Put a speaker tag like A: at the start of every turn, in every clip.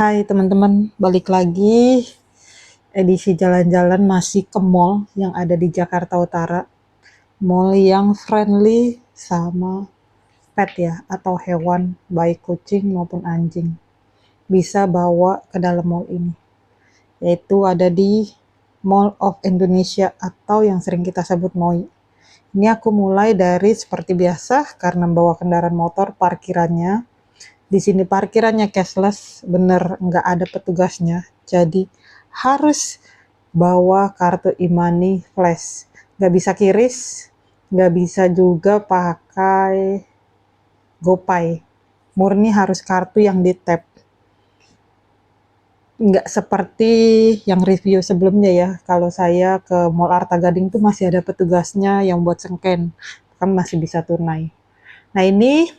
A: Hai teman-teman, balik lagi edisi jalan-jalan masih ke mall yang ada di Jakarta Utara. Mall yang friendly sama pet ya, atau hewan, baik kucing maupun anjing. Bisa bawa ke dalam mall ini. Yaitu ada di Mall of Indonesia atau yang sering kita sebut MOI. Ini aku mulai dari seperti biasa karena bawa kendaraan motor, parkirannya. Di sini parkirannya cashless, bener nggak ada petugasnya. Jadi harus bawa kartu e-money flash. Nggak bisa kiris, nggak bisa juga pakai GoPay. Murni harus kartu yang di tap. Nggak seperti yang review sebelumnya ya. Kalau saya ke Mall Arta Gading tuh masih ada petugasnya yang buat scan. Kan masih bisa tunai. Nah ini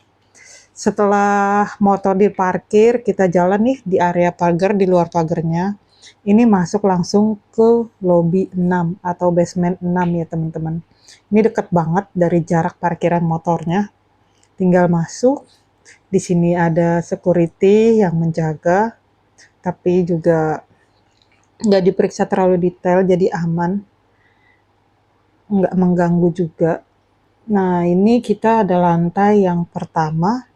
A: setelah motor diparkir, kita jalan nih di area pagar, di luar pagarnya. Ini masuk langsung ke lobby 6 atau basement 6 ya teman-teman. Ini deket banget dari jarak parkiran motornya. Tinggal masuk. Di sini ada security yang menjaga, tapi juga nggak diperiksa terlalu detail, jadi aman. Nggak mengganggu juga. Nah, ini kita ada lantai yang pertama.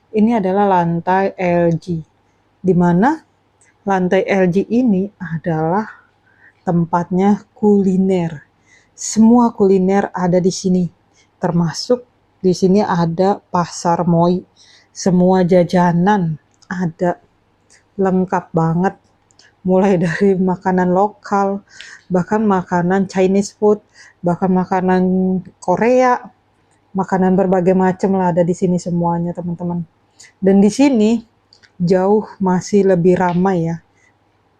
A: Ini adalah lantai LG, di mana lantai LG ini adalah tempatnya kuliner. Semua kuliner ada di sini, termasuk di sini ada pasar Moi. Semua jajanan ada, lengkap banget. Mulai dari makanan lokal, bahkan makanan Chinese food, bahkan makanan Korea, makanan berbagai macam lah ada di sini semuanya teman-teman. Dan di sini jauh masih lebih ramai ya.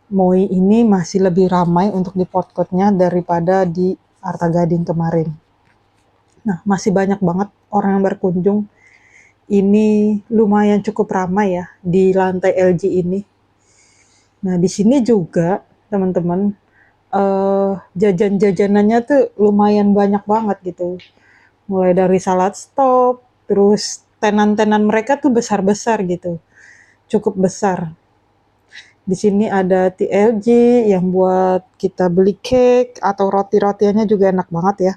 A: Moi ini masih lebih ramai untuk di food court-nya daripada di Arta Gading kemarin. Nah, masih banyak banget orang yang berkunjung. Ini lumayan cukup ramai ya di lantai LG ini. Nah, di sini juga teman-teman jajan-jajanannya tuh lumayan banyak banget gitu. Mulai dari salad stop, terus tenan-tenan mereka tuh besar-besar gitu. Cukup besar. Di sini ada TLG yang buat kita beli cake atau roti-rotiannya juga enak banget ya.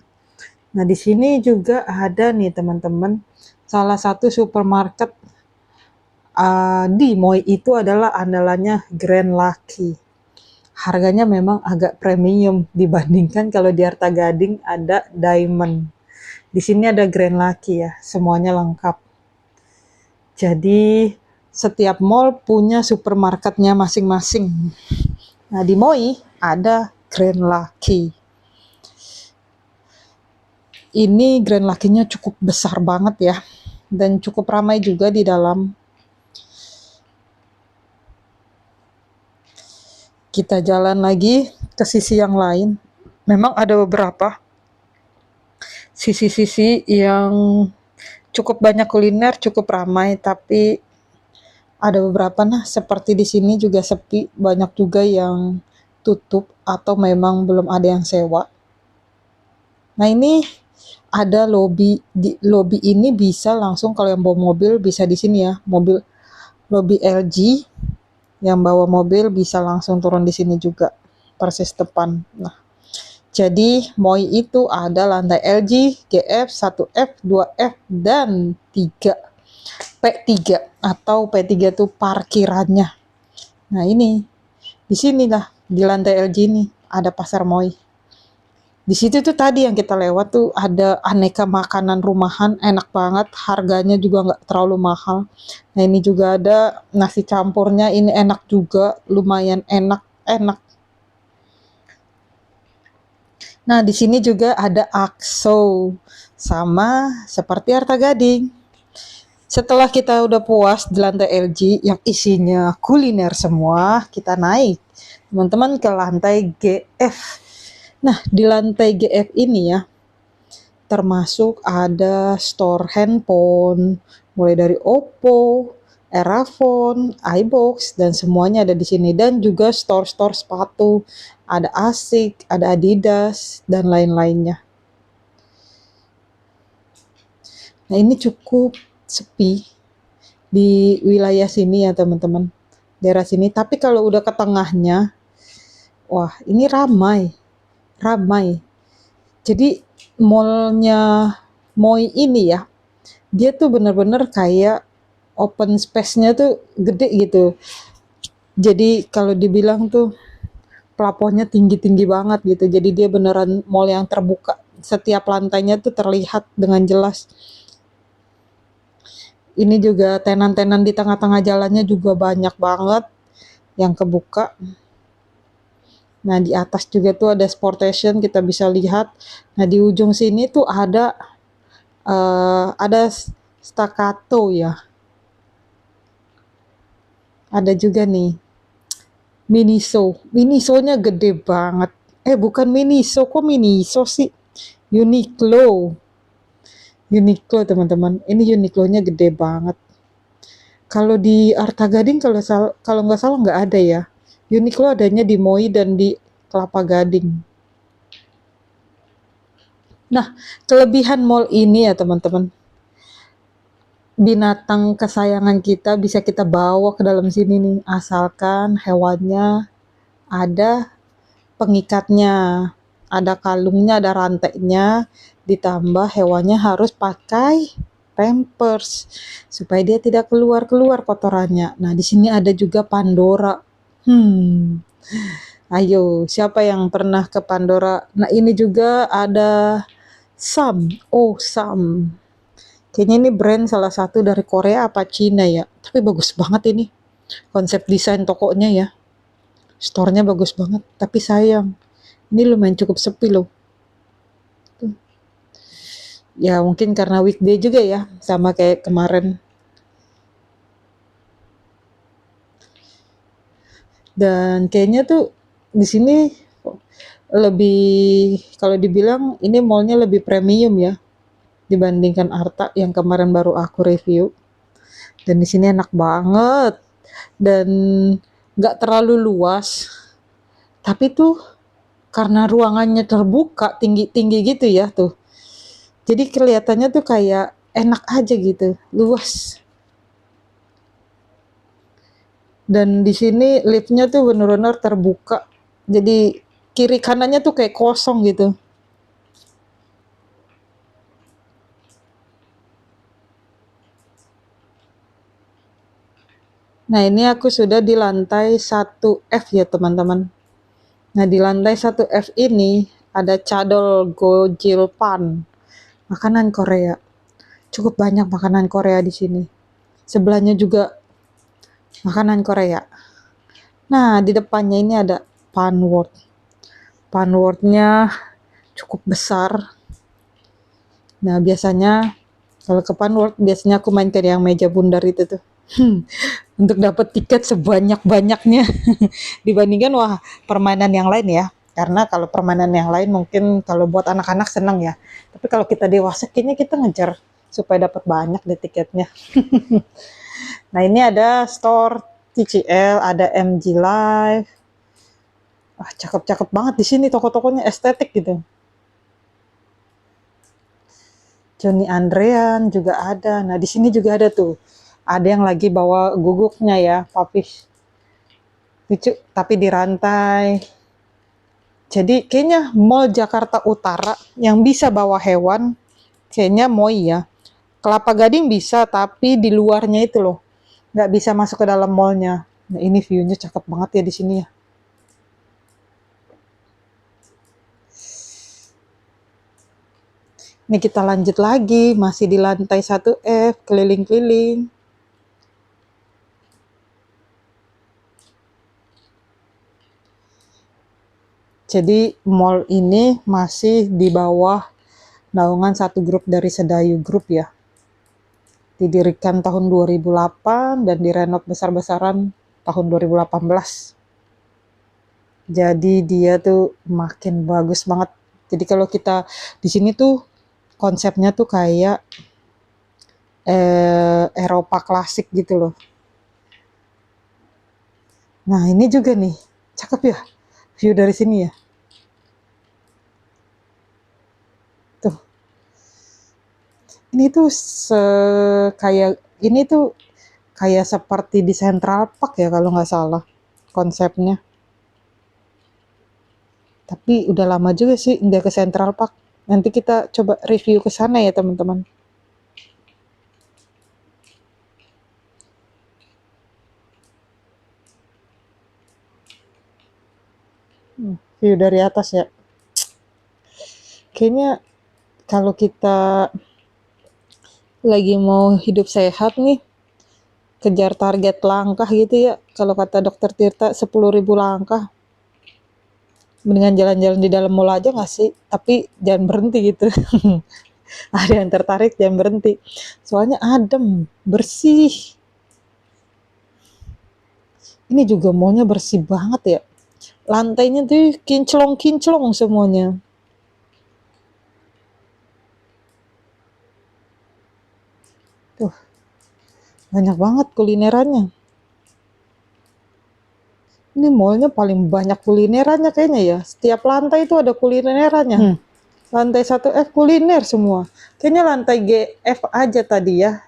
A: Nah, di sini juga ada nih teman-teman, salah satu supermarket di Moi itu adalah andalannya Grand Lucky. Harganya memang agak premium dibandingkan kalau di Arta Gading ada Diamond. Di sini ada Grand Lucky ya, semuanya lengkap. Jadi setiap mall punya supermarketnya masing-masing. Nah, di Moi ada Grand Lucky. Ini Grand Lucky-nya cukup besar banget ya. Dan cukup ramai juga di dalam. Kita jalan lagi ke sisi yang lain. Memang ada beberapa sisi-sisi yang cukup banyak kuliner, cukup ramai, tapi ada beberapa nah seperti di sini juga sepi, banyak juga yang tutup atau memang belum ada yang sewa. Nah, ini ada lobby, di lobby ini bisa langsung kalau yang bawa mobil bisa di sini ya, mobil lobby LG yang bawa mobil bisa langsung turun di sini juga, persis depan. Nah, jadi Moi itu ada lantai LG, GF, 1F, 2F, dan 3. P3 atau P3 itu parkirannya. Nah, ini di sini lah di lantai LG ini ada pasar Moi. Di situ tuh tadi yang kita lewat tuh ada aneka makanan rumahan, enak banget, harganya juga nggak terlalu mahal. Nah, ini juga ada nasi campurnya, ini enak juga, lumayan enak. Nah, di sini juga ada AXO, sama seperti Arta Gading. Setelah kita udah puas di lantai LG yang isinya kuliner semua, kita naik teman-teman ke lantai GF. Nah, di lantai GF ini ya, termasuk ada store handphone, mulai dari Oppo, Erafone, iBox, dan semuanya ada di sini. Dan juga store-store sepatu, ada Asics, ada Adidas, dan lain-lainnya. Nah, ini cukup sepi di wilayah sini ya teman-teman. daerah sini. Tapi kalau udah ke tengahnya, wah ini ramai, ramai. Jadi mallnya Moi ini ya, dia tuh bener-bener kayak open space-nya tuh gede gitu. Jadi kalau dibilang tuh plafonnya tinggi-tinggi banget gitu. Jadi dia beneran mall yang terbuka. Setiap lantainya tuh terlihat dengan jelas. Ini juga tenan-tenan di tengah-tengah jalannya juga banyak banget yang kebuka. Nah, di atas juga tuh ada sportation kita bisa lihat. Nah, di ujung sini tuh ada staccato ya. Ada juga nih Miniso. Minisonya gede banget. Bukan Miniso, kok Miniso sih? Uniqlo. Uniqlo teman-teman. Ini Uniqlo-nya gede banget. Kalau di Arta Gading kalau nggak salah nggak ada ya. Uniqlo adanya di Moi dan di Kelapa Gading. Nah, kelebihan mall ini ya teman-teman, binatang kesayangan kita bisa kita bawa ke dalam sini nih, asalkan hewannya ada pengikatnya, ada kalungnya, ada rantainya, ditambah hewannya harus pakai pampers supaya dia tidak keluar-keluar kotorannya. Nah, di sini ada juga Pandora. Ayo, siapa yang pernah ke Pandora? Nah, ini juga ada Sam. Oh, Sam. Kayaknya ini brand salah satu dari Korea apa Cina ya. Tapi bagus banget ini. Konsep desain tokonya ya. Store-nya bagus banget. Tapi sayang, ini lumayan cukup sepi loh. Ya mungkin karena weekday juga ya. Sama kayak kemarin. Dan kayaknya tuh di sini lebih, kalau dibilang ini mallnya lebih premium ya dibandingkan Arta yang kemarin baru aku review. Dan di sini enak banget dan nggak terlalu luas, tapi tuh karena ruangannya terbuka tinggi-tinggi gitu ya tuh, jadi kelihatannya tuh kayak enak aja gitu, luas. Dan di sini liftnya tuh bener-bener terbuka, jadi kiri kanannya tuh kayak kosong gitu. Nah, ini aku sudah di lantai 1F ya teman-teman. Nah, di lantai 1F ini ada Cadol Gojilpan, makanan Korea. Cukup banyak makanan Korea di sini. Sebelahnya juga makanan Korea. Nah, di depannya ini ada Panword. Panwordnya cukup besar. Nah, biasanya kalau ke Panword, biasanya aku main ke yang meja bundar itu tuh. Untuk dapat tiket sebanyak-banyaknya dibandingkan wah permainan yang lain ya. Karena kalau permainan yang lain mungkin kalau buat anak-anak senang ya. Tapi kalau kita dewasa kayaknya kita ngejar supaya dapat banyak deh tiketnya. Nah, ini ada store TCL, ada MG Live. Wah, cakep-cakep banget di sini, toko-tokonya estetik gitu. Johnny Andrean juga ada. Nah, di sini juga ada tuh. Ada yang lagi bawa guguknya ya, papis. Lucu, tapi di rantai. Jadi kayaknya Mall Jakarta Utara yang bisa bawa hewan, kayaknya Moi ya. Kelapa Gading bisa, tapi di luarnya itu loh. Nggak bisa masuk ke dalam mallnya. Nah, ini view-nya cakep banget ya di sini ya. Ini kita lanjut lagi, masih di lantai 1F, keliling-keliling. Jadi mall ini masih di bawah naungan satu grup dari Sedayu Group ya. Didirikan tahun 2008 dan direnov besar-besaran tahun 2018. Jadi dia tuh makin bagus banget. Jadi kalau kita di sini tuh konsepnya tuh kayak Eropa klasik gitu loh. Nah, ini juga nih, cakep ya view dari sini ya. Tuh, ini tuh kayak ini tuh kayak seperti di Central Park ya kalau nggak salah konsepnya. Tapi udah lama juga sih nggak ke Central Park. Nanti kita coba review ke sana ya teman-teman. View dari atas ya. Kayaknya kalau kita lagi mau hidup sehat nih, kejar target langkah gitu ya. Kalau kata dokter Tirta 10.000 langkah. Mendingan jalan-jalan di dalam mall aja nggak sih? Tapi jangan berhenti gitu. Ada yang tertarik jangan berhenti. Soalnya adem, bersih. Ini juga mallnya bersih banget ya. Lantainya tuh kinclong-kinclong semuanya. Tuh, banyak banget kulinerannya. Ini mallnya paling banyak kulinerannya kayaknya ya. Setiap lantai itu ada kulinerannya. Lantai 1F kuliner semua. Kayaknya lantai GF aja tadi ya.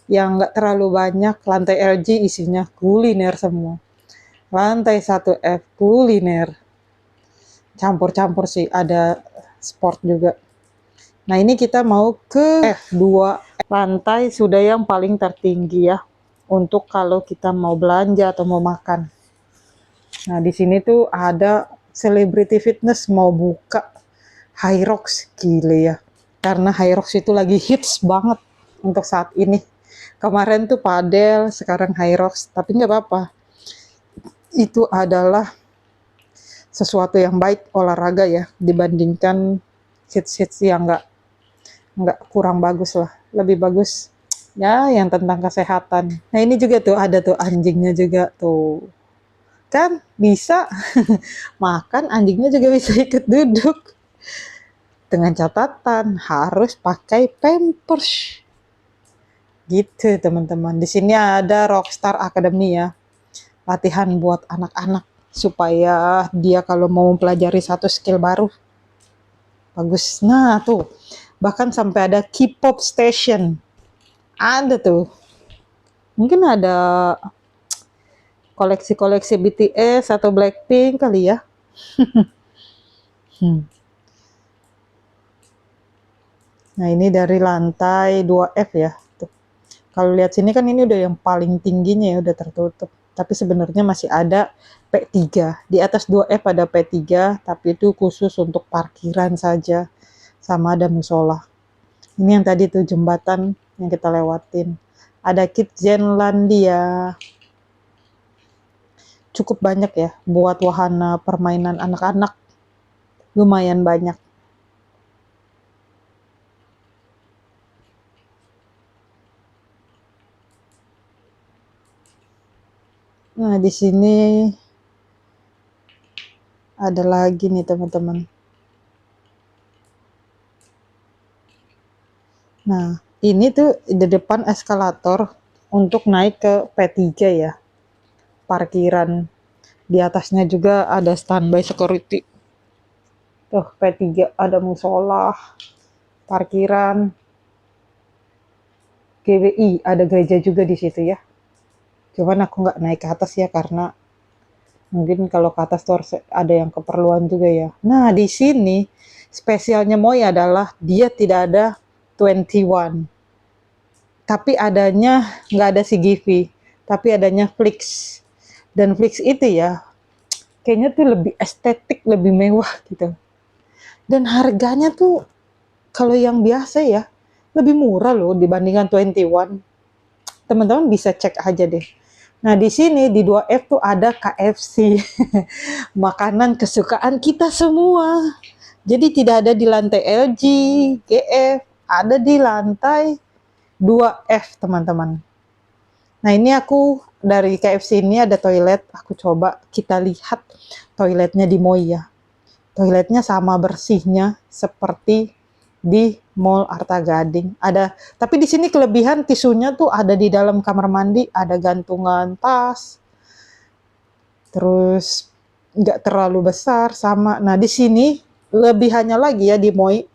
A: Yang nggak terlalu banyak. Lantai LG isinya kuliner semua. Lantai 1F kuliner. Campur-campur sih. Ada sport juga. Nah ini kita mau ke F2. Lantai sudah yang paling tertinggi ya. Untuk kalau kita mau belanja atau mau makan. Nah, di sini tuh ada Celebrity Fitness mau buka Hyrox, gile ya. Karena Hyrox itu lagi hits banget untuk saat ini. Kemarin tuh padel, sekarang Hyrox, tapi nggak apa-apa. Itu adalah sesuatu yang baik olahraga ya, dibandingkan hits-hits yang nggak kurang bagus lah. Lebih bagus ya yang tentang kesehatan. Nah ini juga tuh ada tuh anjingnya juga tuh. Kan bisa makan, anjingnya juga bisa ikut duduk. Dengan catatan harus pakai pampers. Gitu teman-teman. Di sini ada Rockstar Academy ya. Latihan buat anak-anak supaya dia kalau mau mempelajari satu skill baru bagus. Nah tuh, bahkan sampai ada K-pop station. Ada tuh. Mungkin ada koleksi-koleksi BTS atau Blackpink kali ya. Nah ini dari lantai 2F ya. Tuh. Kalau lihat sini kan ini udah yang paling tingginya ya, udah tertutup. Tapi sebenarnya masih ada P3. Di atas 2F ada P3, tapi itu khusus untuk parkiran saja. Sama ada musola. Ini yang tadi tuh jembatan yang kita lewatin. Ada Kidzenlandia. Cukup banyak ya buat wahana permainan anak-anak. Lumayan banyak. Nah, di sini ada lagi nih teman-teman. Nah, ini tuh di depan eskalator untuk naik ke P3 ya. Parkiran. Di atasnya juga ada standby security. Tuh, P3 ada musola, parkiran. GWI, ada gereja juga di situ ya. Cuman aku nggak naik ke atas ya karena mungkin kalau ke atas tuh harus ada yang keperluan juga ya. Nah, di sini spesialnya Moy adalah dia tidak ada 21. Tapi adanya nggak ada CGV, tapi adanya Flix. Dan Flix itu ya kayaknya tuh lebih estetik, lebih mewah gitu. Dan harganya tuh kalau yang biasa ya lebih murah loh dibandingkan 21. Teman-teman bisa cek aja deh. Nah, di sini di 2F tuh ada KFC. Makanan kesukaan kita semua. Jadi tidak ada di lantai LG, GF, ada di lantai 2F, teman-teman. Nah, ini aku dari KFC ini ada toilet. Aku coba kita lihat toiletnya di Moya. Toiletnya sama bersihnya seperti di Mall Arta Gading. Ada, tapi di sini kelebihan tisunya tuh ada di dalam kamar mandi, ada gantungan tas. Terus nggak terlalu besar sama. Nah, di sini lebihannya lagi ya di Moi.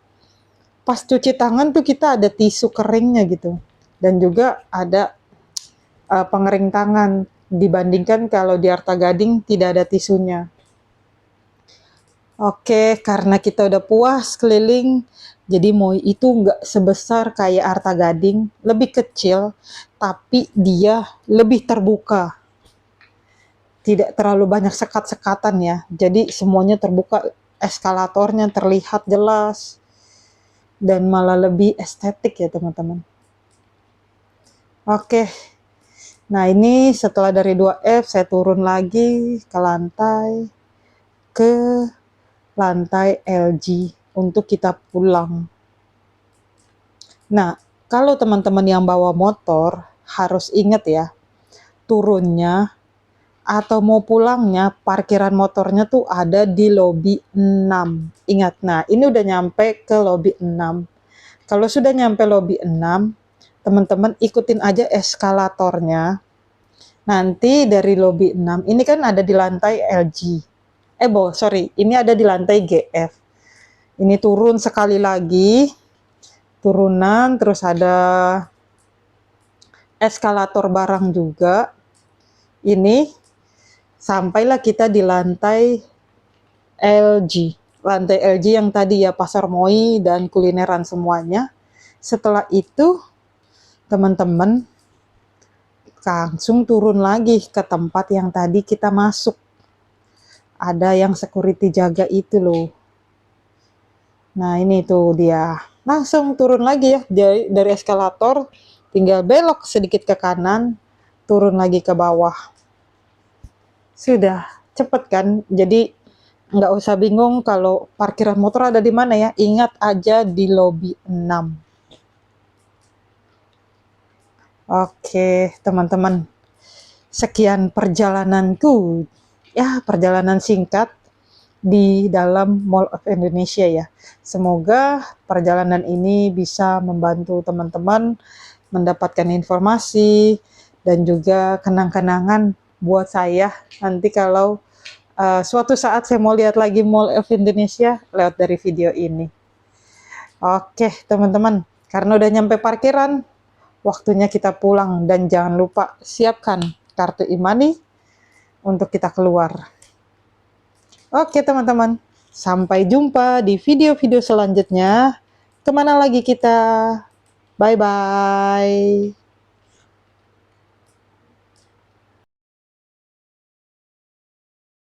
A: Pas cuci tangan tuh kita ada tisu keringnya gitu. Dan juga ada pengering tangan dibandingkan kalau di Arta Gading tidak ada tisunya. Oke, karena kita udah puas keliling, jadi Moi itu nggak sebesar kayak Arta Gading, lebih kecil, tapi dia lebih terbuka. Tidak terlalu banyak sekat-sekatan ya, jadi semuanya terbuka, eskalatornya terlihat jelas, dan malah lebih estetik ya teman-teman. Oke, nah ini setelah dari 2F, saya turun lagi ke lantai LG untuk kita pulang. Nah, kalau teman-teman yang bawa motor harus ingat ya, turunnya atau mau pulangnya parkiran motornya tuh ada di lobi 6. Ingat, nah ini udah nyampe ke lobi 6. Kalau sudah nyampe lobi 6, teman-teman ikutin aja eskalatornya. Nanti dari lobi 6, ini kan ada di lantai LG. Sorry, ini ada di lantai GF. Ini turun sekali lagi, turunan, terus ada eskalator barang juga. Ini sampailah kita di lantai LG. Lantai LG yang tadi ya pasar Moi dan kulineran semuanya. Setelah itu teman-teman langsung turun lagi ke tempat yang tadi kita masuk. Ada yang security jaga itu loh. Nah ini tuh dia. Langsung turun lagi ya dari eskalator, tinggal belok sedikit ke kanan, turun lagi ke bawah. Sudah, cepet kan? Jadi nggak usah bingung kalau parkiran motor ada di mana ya. Ingat aja di lobi 6. Oke, teman-teman. Sekian perjalananku. Ya, perjalanan singkat di dalam Mall of Indonesia ya. Semoga perjalanan ini bisa membantu teman-teman mendapatkan informasi dan juga kenang-kenangan buat saya nanti kalau suatu saat saya mau lihat lagi Mall of Indonesia lewat dari video ini. Oke teman-teman, karena udah nyampe parkiran, waktunya kita pulang dan jangan lupa siapkan kartu e-money untuk kita keluar. Oke teman-teman, sampai jumpa di video-video selanjutnya. Kemana lagi kita? Bye-bye.